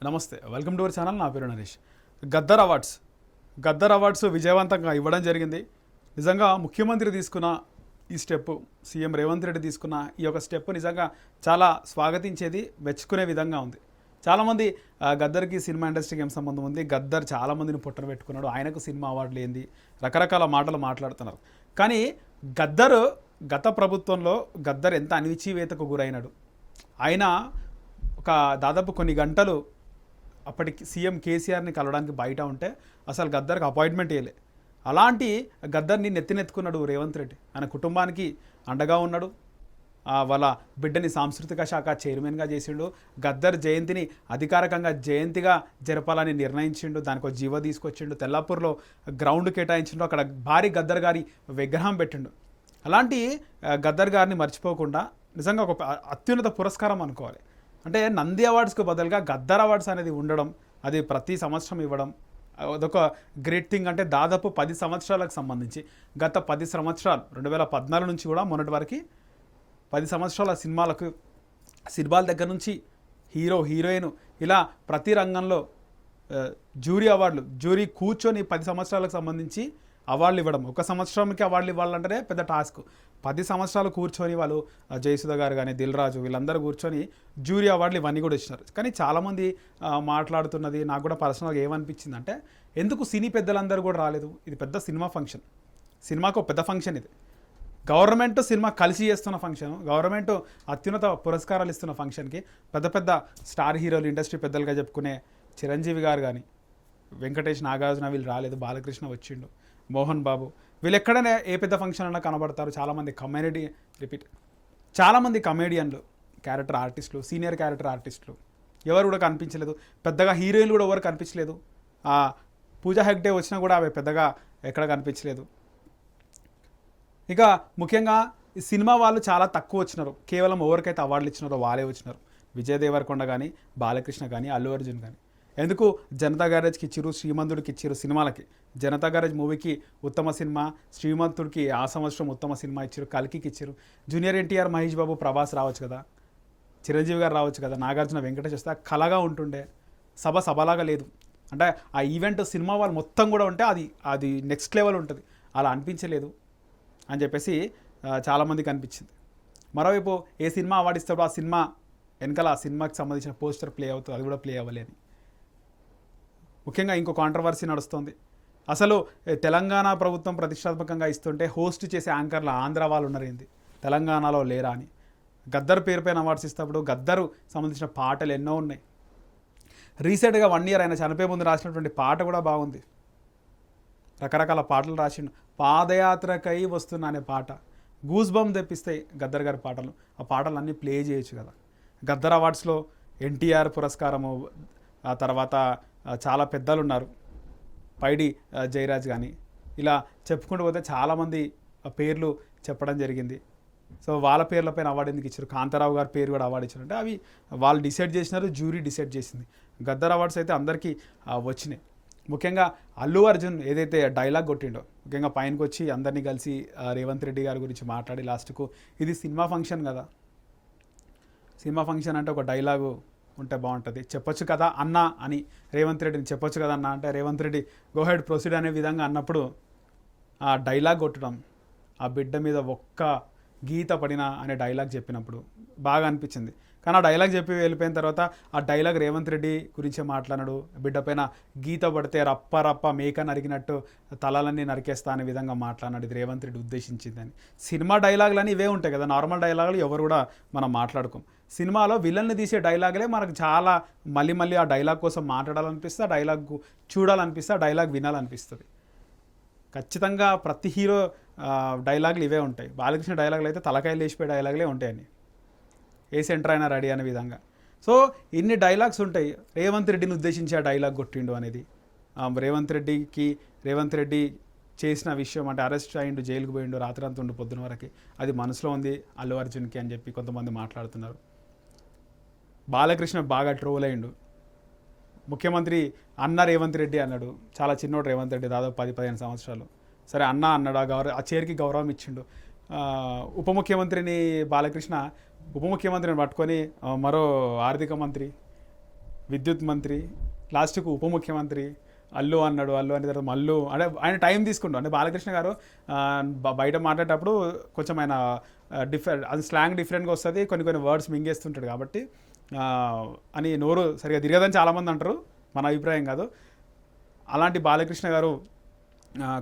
నమస్తే, welcome to our channel. నా పేరు నరేష్. గద్దర్ అవార్డ్స్ విజయవంతంగా ఇవ్వడం జరిగింది. నిజంగా ముఖ్యమంత్రి తీసుకున్న ఈ స్టెప్, సీఎం రేవంత్ రెడ్డి తీసుకున్న ఈ యొక్క స్టెప్ నిజంగా చాలా స్వాగతించేది, మెచ్చుకునే విధంగా ఉంది. చాలామంది గద్దర్కి సినిమా ఇండస్ట్రీకి ఏం సంబంధం ఉంది, గద్దర్ చాలామందిని పుట్టన పెట్టుకున్నాడు, ఆయనకు సినిమా అవార్డులు ఏంది, రకరకాల మాటలు మాట్లాడుతున్నారు. కానీ గత ప్రభుత్వంలో గద్దర్ ఎంత అణిచివేతకు గురైనాడు. ఆయన ఒక దాదాపు కొన్ని గంటలు అప్పటికి సీఎం కేసీఆర్ని కలవడానికి బయట ఉంటే అసలు గద్దర్కి అపాయింట్మెంట్ ఇవ్వలే. అలాంటి గద్దర్ని నెత్తినెత్తుకున్నాడు రేవంత్ రెడ్డి. ఆయన కుటుంబానికి అండగా ఉన్నాడు. వాళ్ళ బిడ్డని సాంస్కృతిక శాఖ చైర్మన్గా చేసిండు. గద్దర్ జయంతిని అధికారికంగా జయంతిగా జరపాలని నిర్ణయించిండు. దానికి ఒక జీవో తీసుకొచ్చిండు. తెల్లాపూర్లో గ్రౌండ్ కేటాయించిండు. అక్కడ భారీ గద్దర్ గారి విగ్రహం పెట్టిండు. అలాంటి గద్దర్ గారిని మర్చిపోకుండా నిజంగా ఒక అత్యున్నత పురస్కారం అనుకోవాలి. అంటే నంది అవార్డ్స్కు బదులుగా గద్దర్ అవార్డ్స్ అనేది ఉండడం, అది ప్రతి సంవత్సరం ఇవ్వడం అదొక గ్రేట్ థింగ్. అంటే దాదాపు 10 సంవత్సరాలకు సంబంధించి గత 10 సంవత్సరాలు 2014 నుంచి కూడా మొన్నటి వరకు 10 సంవత్సరాల సినిమాల దగ్గర నుంచి హీరో హీరోయిన్ ఇలా ప్రతి రంగంలో జ్యూరీ కూర్చొని 10 సంవత్సరాలకు సంబంధించి అవార్డులు ఇవ్వడం. ఒక సంవత్సరానికి అవార్డులు ఇవ్వాలంటేనే పెద్ద టాస్క్. 10 సంవత్సరాలు కూర్చొని వాళ్ళు జయసుధ గారు కానీ దిల్ రాజు వీళ్ళందరూ కూర్చొని జ్యూరీ అవార్డులు ఇవన్నీ కూడా ఇచ్చినారు. కానీ చాలామంది మాట్లాడుతున్నది నాకు కూడా పర్సనల్గా ఏమనిపించింది అంటే, ఎందుకు సినీ పెద్దలందరూ కూడా రాలేదు? ఇది పెద్ద సినిమా ఫంక్షన్, సినిమాకు ఒక పెద్ద ఫంక్షన్ ఇది. గవర్నమెంట్ సినిమా కలిసి చేస్తున్న ఫంక్షన్, గవర్నమెంట్ అత్యున్నత పురస్కారాలు ఇస్తున్న ఫంక్షన్కి పెద్ద పెద్ద స్టార్ హీరోలు, ఇండస్ట్రీ పెద్దలుగా చెప్పుకునే చిరంజీవి గారు కానీ, వెంకటేష్, నాగార్జున వీళ్ళు రాలేదు. బాలకృష్ణ వచ్చిండు, మోహన్ బాబు వీళ్ళు ఎక్కడైనా ఏ పెద్ద ఫంక్షన్ అన్నా కనబడతారు. చాలామంది కమేడియన్లు, క్యారెక్టర్ ఆర్టిస్టులు, సీనియర్ క్యారెక్టర్ ఆర్టిస్టులు ఎవరు కూడా కనిపించలేదు. పెద్దగా హీరోయిన్లు కూడా ఎవరు కనిపించలేదు. పూజా హెగ్డే వచ్చినా కూడా అవి పెద్దగా ఎక్కడ కనిపించలేదు. ఇక ముఖ్యంగా ఈ సినిమా వాళ్ళు చాలా తక్కువ వచ్చినారు. కేవలం ఎవరికైతే అవార్డులు ఇచ్చినారో వాళ్ళే వచ్చినారు. విజయ్ దేవరకొండ కానీ, బాలకృష్ణ కానీ, అల్లు అర్జున్ కానీ. ఎందుకు జనతా గ్యారేజ్కి ఇచ్చిరు, శ్రీమంతుడికి ఇచ్చిరు. సినిమాలకి జనతా గ్యారేజ్ మూవీకి ఉత్తమ సినిమా, శ్రీమంతుడికి ఆ సంవత్సరం ఉత్తమ సినిమా ఇచ్చారు, కల్కికి ఇచ్చారు. జూనియర్ ఎన్టీఆర్, మహేష్ బాబు, ప్రభాస్ రావచ్చు కదా, చిరంజీవి గారు రావచ్చు కదా, నాగార్జున, వెంకటేష్ వస్తే కళగా ఉంటుండే. సభలాగా లేదు. అంటే ఆ ఈవెంట్ సినిమా వాళ్ళు మొత్తం కూడా ఉంటే అది నెక్స్ట్ లెవెల్ ఉంటుంది. అలా అనిపించలేదు అని చెప్పేసి చాలామందికి అనిపించింది. మరోవైపు ఏ సినిమా అవార్డు ఇస్తాడో ఆ సినిమా వెనకాల ఆ సినిమాకి సంబంధించిన పోస్టర్ ప్లే అవుతుంది, అది కూడా ప్లే అవ్వలే అని. ముఖ్యంగా ఇంకో కాంట్రవర్సీ నడుస్తుంది. అసలు తెలంగాణ ప్రభుత్వం ప్రతిష్టాత్మకంగా ఇస్తుంటే హోస్ట్ చేసే యాంకర్లు ఆంధ్ర వాళ్ళు ఉన్నారేంది, తెలంగాణలో లేరా అని. గద్దర్ పేరు పైన అవార్డ్స్ ఇస్తేప్పుడు గద్దరు సంబంధించిన పాటలు ఎన్నో ఉన్నాయి. రీసెంట్గా 1 year ఆయన చనిపోయే ముందు రాసినటువంటి పాట కూడా బాగుంది. రకరకాల పాటలు రాసిండు. పాదయాత్రకై వస్తున్నా అనే పాట గూస్ బంప్ తెప్పిస్తాయి గద్దర్ గారి పాటలు. ఆ పాటలు అన్నీ ప్లే చేయొచ్చు కదా. గద్దర్ అవార్డ్స్లో ఎన్టీఆర్ పురస్కారము, ఆ తర్వాత చాలా పెద్దలు ఉన్నారు, పైడి జయరాజ్ కానీ, ఇలా చెప్పుకుంటూ పోతే చాలామంది పేర్లు చెప్పడం జరిగింది. సో వాళ్ళ పేర్లపైన అవార్డు ఎందుకు ఇచ్చారు? కాంతారావు గారి పేరు కూడా అవార్డు ఇచ్చారు. అంటే అవి వాళ్ళు డిసైడ్ చేసినారు, జ్యూరీ డిసైడ్ చేసింది. గద్దర్ అవార్డ్స్ అయితే అందరికీ వచ్చినాయి. ముఖ్యంగా అల్లు అర్జున్ ఏదైతే డైలాగ్ కొట్టిండో, ముఖ్యంగా పైనకి వచ్చి అందరినీ కలిసి రేవంత్ రెడ్డి గారి గురించి మాట్లాడి లాస్ట్కు ఇది సినిమా ఫంక్షన్ కదా, సినిమా ఫంక్షన్ అంటే ఒక డైలాగు ఉంటే బాగుంటుంది, చెప్పొచ్చు కదా అన్న అని రేవంత్ రెడ్డిని చెప్పొచ్చు కదా అన్న అంటే Revanth Reddy go head proceed అనే విధంగా అన్నప్పుడు ఆ డైలాగ్ కొట్టడం, ఆ బిడ్డ మీద ఒక్క గీత పడిన అనే డైలాగ్ చెప్పినప్పుడు బాగా అనిపించింది. కానీ ఆ డైలాగ్ చెప్పి వెళ్ళిపోయిన తర్వాత ఆ డైలాగ్ రేవంత్ రెడ్డి గురించే మాట్లాడాడు. బిడ్డ పైన గీత పడితే రప్ప మేక నరికినట్టు తలలన్నీ నరికేస్తా అనే విధంగా మాట్లాడాడు. ఇది రేవంత్ రెడ్డి ఉద్దేశించిందని. సినిమా డైలాగులని ఇవే ఉంటాయి కదా, నార్మల్ డైలాగులు ఎవరు కూడా మనం మాట్లాడుకోం. సినిమాలో విలన్ని తీసే డైలాగులే మనకు చాలా మళ్ళీ ఆ డైలాగ్ కోసం మాట్లాడాలనిపిస్తుంది, ఆ డైలాగ్ చూడాలనిపిస్తుంది, ఆ డైలాగ్ వినాలనిపిస్తుంది. ఖచ్చితంగా ప్రతి హీరో డైలాగులు ఇవే ఉంటాయి. బాలకృష్ణ డైలాగులు అయితే తలకాయలు లేచిపోయే డైలాగులే ఉంటాయని, ఏ సెంటర్ అయినా రెడీ అనే విధంగా. సో ఇన్ని డైలాగ్స్ ఉంటాయి. రేవంత్ రెడ్డిని ఉద్దేశించి ఆ డైలాగ్ కొట్టిండు అనేది, రేవంత్ రెడ్డి చేసిన విషయం అంటే అరెస్ట్ అయ్యిండు, జైలుకు పోయిండు, రాత్రంతా ఉండు పొద్దున వరకు, అది మనసులో ఉంది అల్లు అర్జున్కి అని చెప్పి కొంతమంది మాట్లాడుతున్నారు. బాలకృష్ణ బాగా ట్రోల్ అయ్యిండు. ముఖ్యమంత్రి అన్న రేవంత్ రెడ్డి అన్నాడు. చాలా చిన్నోడు రేవంత్ రెడ్డి, దాదాపు 10-15 సంవత్సరాలు. సరే అన్న అన్నాడు, ఆ చైర్కి గౌరవం ఇచ్చిండు. ఉప ముఖ్యమంత్రిని పట్టుకొని మరో ఆర్థిక మంత్రి విద్యుత్ మంత్రి, లాస్ట్కు ఉప ముఖ్యమంత్రి, అల్లు అన్నాడు. అల్లు అనే తర్వాత మల్లు అంటే ఆయన టైం తీసుకుంటాం. అంటే బాలకృష్ణ గారు బయట మాట్లాడేటప్పుడు కొంచెం ఆయన అది స్లాంగ్ డిఫరెంట్గా వస్తుంది, కొన్ని వర్డ్స్ మింగేస్తుంటాడు కాబట్టి అని నోరు సరిగా తిరగదని చాలామంది అంటారు, మన అభిప్రాయం కాదు. అలాంటి బాలకృష్ణ గారు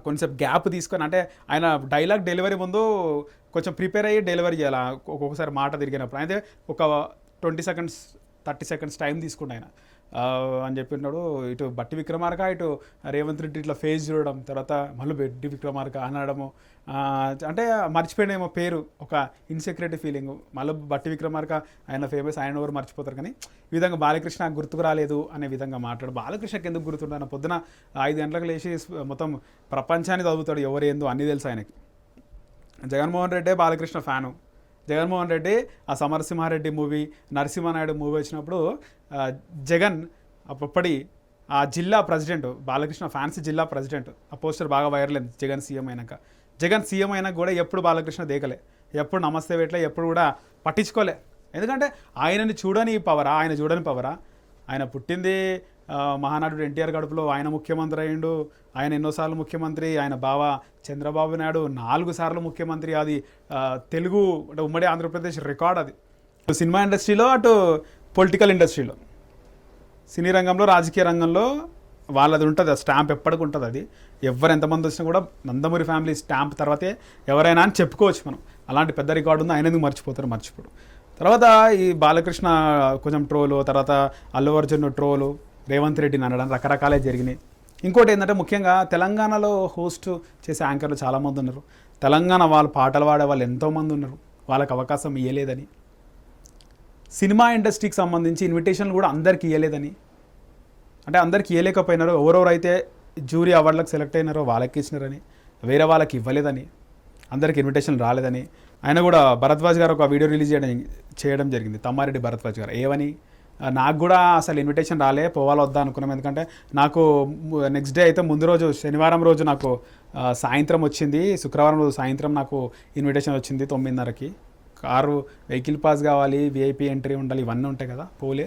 కొంచెం గ్యాప్ తీసుకొని, అంటే ఆయన డైలాగ్ డెలివరీ ముందు కొంచెం ప్రిపేర్ అయ్యి డెలివరీ చేయాలి ఒక్కొక్కసారి మాట తిరిగినప్పుడు. అయితే ఒక 20 seconds 30 seconds టైం తీసుకుంటే ఆయన అని చెప్పినాడు. ఇటు బట్టి విక్రమార్క, ఇటు రేవంత్ రెడ్డి ఇట్లా ఫేస్ చూడడం, తర్వాత మళ్ళీ బట్టి విక్రమార్క అనడము, అంటే మర్చిపోయినేమో పేరు, ఒక ఇన్సెక్యూరిటీ ఫీలింగ్. మళ్ళీ బట్టి విక్రమార్క ఆయన ఫేమస్, ఆయన ఎవరు మర్చిపోతారు. కానీ ఈ విధంగా బాలకృష్ణ గుర్తుకు రాలేదు అనే విధంగా మాట్లాడు. బాలకృష్ణకి ఎందుకు గుర్తుంటాను? పొద్దున 5 గంటలకు లేచి మొత్తం ప్రపంచాన్ని చదువుతాడు, ఎవరు ఏందో అన్నీ తెలుసు ఆయనకి. జగన్మోహన్ రెడ్డే బాలకృష్ణ ఫ్యాను. జగన్మోహన్ రెడ్డి ఆ సమరసింహారెడ్డి మూవీ, నరసింహనాయుడు మూవీ వచ్చినప్పుడు జగన్ అప్పటి ఆ జిల్లా ప్రెసిడెంట్, బాలకృష్ణ ఫ్యాన్సీ జిల్లా ప్రెసిడెంట్, ఆ పోస్టర్ బాగా వైరల్ అయింది జగన్ సీఎం అయినాక. జగన్ సీఎం అయినాక కూడా ఎప్పుడు బాలకృష్ణ దేకలే, ఎప్పుడు నమస్తే వేట్లే, ఎప్పుడు కూడా పట్టించుకోలే. ఎందుకంటే ఆయనని చూడని పవరా, ఆయన చూడని పవరా. ఆయన పుట్టింది మహానాడు ఎన్టీఆర్ గడుపులో, ఆయన ముఖ్యమంత్రి అయ్యిండు, ఆయన ఎన్నోసార్లు ముఖ్యమంత్రి, ఆయన బావ చంద్రబాబు నాయుడు 4 సార్లు ముఖ్యమంత్రి. అది తెలుగు అంటే ఉమ్మడి ఆంధ్రప్రదేశ్ రికార్డ్ అది. సినిమా ఇండస్ట్రీలో, అటు పొలిటికల్ ఇండస్ట్రీలో, సినీ రంగంలో, రాజకీయ రంగంలో వాళ్ళది ఉంటుంది, ఆ స్టాంప్ ఎప్పటికి ఉంటుంది. అది ఎవరు ఎంతమంది వచ్చినా కూడా నందమూరి ఫ్యామిలీ స్టాంప్ తర్వాతే ఎవరైనా అని చెప్పుకోవచ్చు మనం. అలాంటి పెద్ద రికార్డు ఉంది, ఆయన ఎందుకు మర్చిపోడు. తర్వాత ఈ బాలకృష్ణ కొంచెం ట్రోలు, తర్వాత అల్లు అర్జున్ ట్రోలు, రేవంత్ రెడ్డిని అనడం రకరకాలే జరిగినాయి. ఇంకోటి ఏంటంటే ముఖ్యంగా తెలంగాణలో హోస్ట్ చేసే యాంకర్లు చాలామంది ఉన్నారు. తెలంగాణ వాళ్ళు పాటలు పాడే వాళ్ళు ఎంతోమంది ఉన్నారు, వాళ్ళకి అవకాశం ఇవ్వలేదని. సినిమా ఇండస్ట్రీకి సంబంధించి ఇన్విటేషన్లు కూడా అందరికి ఇవ్వలేదని, అంటే అందరికి ఇవ్వలేకపోయినారో, ఎవరెవరైతే జ్యూరీ అవార్డులకు సెలెక్ట్ అయినారో వాళ్ళకి ఇచ్చినారని, వేరే వాళ్ళకి ఇవ్వలేదని, అందరికి ఇన్విటేషన్ రాలేదని. ఆయన కూడా భరద్వాజ్ గారు ఒక వీడియో రిలీజ్ చేయడం జరిగింది, తమ్మారెడ్డి భరద్వాజ్ గారు. ఏమని, నాకు కూడా అసలు ఇన్విటేషన్ రాలే, పోవాలా వద్దా అనుకున్నాం. ఎందుకంటే నాకు నెక్స్ట్ డే అయితే ముందు రోజు శనివారం రోజు నాకు సాయంత్రం వచ్చింది, శుక్రవారం రోజు సాయంత్రం నాకు ఇన్విటేషన్ వచ్చింది 9:30కి. కారు వెహికల్ పాస్ కావాలి, విఐపీ ఎంట్రీ ఉండాలి, ఇవన్నీ ఉంటాయి కదా, పోలే,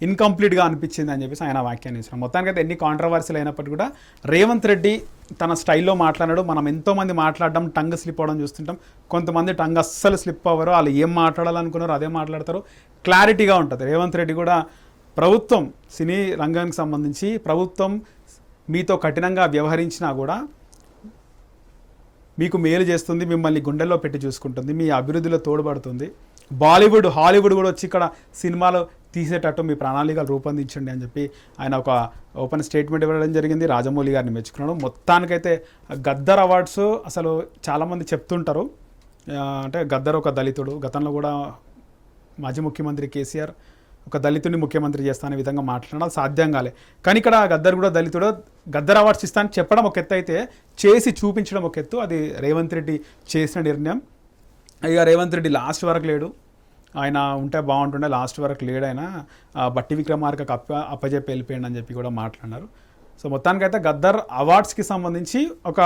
ఇన్కంప్లీట్గా అనిపించింది అని చెప్పేసి ఆయన వ్యాఖ్యానం ఇచ్చారు. మొత్తానికైతే ఎన్ని కాంట్రవర్సీలు అయినప్పటికీ కూడా రేవంత్ రెడ్డి తన స్టైల్లో మాట్లాడాడు. మనం ఎంతోమంది మాట్లాడడం, టంగ్ స్లిప్ అవ్వడం చూస్తుంటాం. కొంతమంది టంగ్ అస్సలు స్లిప్ అవ్వరు, వాళ్ళు ఏం మాట్లాడాలనుకున్నారో అదే మాట్లాడతారు, క్లారిటీగా ఉంటుంది. రేవంత్ రెడ్డి కూడా ప్రభుత్వం, సినీ రంగానికి సంబంధించి ప్రభుత్వం మీతో కఠినంగా వ్యవహరించినా కూడా మీకు మేలు చేస్తుంది, మిమ్మల్ని గుండెల్లో పెట్టి చూసుకుంటుంది, మీ అభివృద్ధిలో తోడ్పడుతుంది. బాలీవుడ్, హాలీవుడ్ కూడా వచ్చి ఇక్కడ సినిమాలు తీసేటట్టు మీ ప్రణాళికలు రూపొందించండి అని చెప్పి ఆయన ఒక ఓపెన్ స్టేట్మెంట్ ఇవ్వడం జరిగింది. రాజమౌళి గారిని మెచ్చుకున్నాడు. మొత్తానికైతే గద్దర్ అవార్డ్స్ అసలు చాలామంది చెప్తుంటారు, అంటే గద్దర్ ఒక దళితుడు, గతంలో కూడా మాజీ ముఖ్యమంత్రి కేసీఆర్ ఒక దళితుడిని ముఖ్యమంత్రి చేస్తానే విధంగా మాట్లాడడం సాధ్యం కాలే. కానీ ఇక్కడ గద్దర్ కూడా దళితుడు, గద్దర్ అవార్డ్స్ ఇస్తానని చెప్పడం ఒక ఎత్తు అయితే చేసి చూపించడం ఒక ఎత్తు. అది రేవంత్ రెడ్డి చేసిన నిర్ణయం. ఇక రేవంత్ రెడ్డి లాస్ట్ వరకు లేడు, ఆయన ఉంటే బాగుంటుండే, లాస్ట్ వరకు లేడు. ఆయన బట్టి విక్రమార్కకు అప్పజెప్పి వెళ్ళిపోయాడు అని చెప్పి కూడా మాట్లాడినారు. సో మొత్తానికైతే గద్దర్ అవార్డ్స్కి సంబంధించి ఒక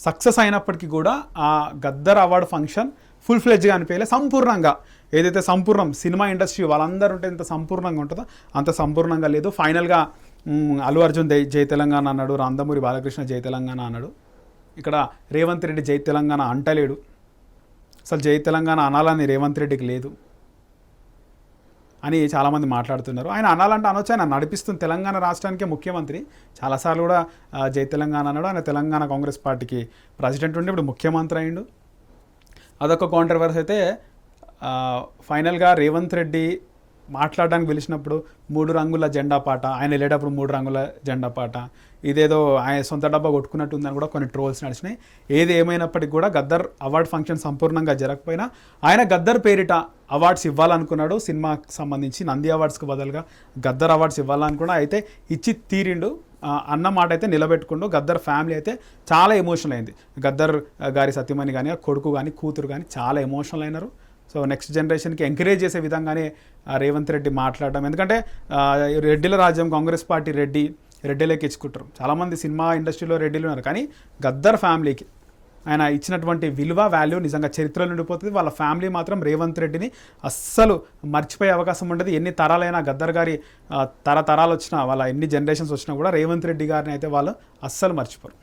సక్సెస్ అయినప్పటికీ కూడా ఆ గద్దర్ అవార్డు ఫంక్షన్ ఫుల్ ఫ్లెడ్జ్గా అనిపించలే. సంపూర్ణంగా ఏదైతే సంపూర్ణం సినిమా ఇండస్ట్రీ వాళ్ళందరూ ఉంటే ఎంత సంపూర్ణంగా ఉంటుందో అంత సంపూర్ణంగా లేదు. ఫైనల్గా అల్లు అర్జున్ జై తెలంగాణ అన్నాడు, నందమూరి బాలకృష్ణ జై తెలంగాణ అన్నాడు. ఇక్కడ రేవంత్ రెడ్డి జై తెలంగాణ అంటలేడు. అసలు జై తెలంగాణ అనాలని రేవంత్ రెడ్డికి లేదు అని చాలామంది మాట్లాడుతున్నారు. ఆయన అనాలంటే అనొచ్చు, ఆయన నడిపిస్తుంది తెలంగాణ రాష్ట్రానికే ముఖ్యమంత్రి. చాలాసార్లు కూడా జై తెలంగాణ అన్నాడు. ఆయన తెలంగాణ కాంగ్రెస్ పార్టీకి ప్రెసిడెంట్ ఉండి ఇప్పుడు ముఖ్యమంత్రి అయ్యిండు. అదొక కాంట్రవర్సీ అయితే. ఫైనల్గా రేవంత్ రెడ్డి మాట్లాడడానికి పిలిచినప్పుడు 3 రంగుల జెండా పాట, ఆయన వెళ్ళేటప్పుడు 3 రంగుల జెండా పాట, ఇదేదో ఆయన సొంత డబ్బా కొట్టుకున్నట్టు ఉందని కూడా కొన్ని ట్రోల్స్ నడిచినాయి. ఏది ఏమైనప్పటికీ కూడా గద్దర్ అవార్డ్ ఫంక్షన్ సంపూర్ణంగా జరగకపోయినా ఆయన గద్దర్ పేరిట అవార్డ్స్ ఇవ్వాలనుకున్నాడు. సినిమాకి సంబంధించి నంది అవార్డ్స్కి బదులుగా గద్దర్ అవార్డ్స్ ఇవ్వాలనుకున్నా, అయితే ఇచ్చి తీరిండు. అన్న మాట అయితే నిలబెట్టుకుంటూ. గద్దర్ ఫ్యామిలీ అయితే చాలా ఎమోషనల్ అయింది. గద్దర్ గారి సత్యమణి కానీ, కొడుకు కానీ, కూతురు కానీ చాలా ఎమోషనల్ అయినారు. సో నెక్స్ట్ జనరేషన్కి ఎంకరేజ్ చేసే విధంగానే రేవంత్ రెడ్డి మాట్లాడడం. ఎందుకంటే రెడ్డిల రాజ్యం, కాంగ్రెస్ పార్టీ రెడ్డిలోకి ఇచ్చుకుంటారు. చాలామంది సినిమా ఇండస్ట్రీలో రెడ్డిలు ఉన్నారు, కానీ గద్దర్ ఫ్యామిలీకి ఆయన ఇచ్చినటువంటి విలువ వాల్యూ నిజంగా చరిత్రలో ఉండిపోతుంది. వాళ్ళ ఫ్యామిలీ మాత్రం రేవంత్ రెడ్డిని అస్సలు మర్చిపోయే అవకాశం ఉండదు. ఎన్ని తరాలైనా గద్దర్ గారి తరతరాలు వచ్చినా, వాళ్ళ ఎన్ని జనరేషన్స్ వచ్చినా కూడా రేవంత్ రెడ్డి గారిని అయితే వాళ్ళు అస్సలు మర్చిపోరు.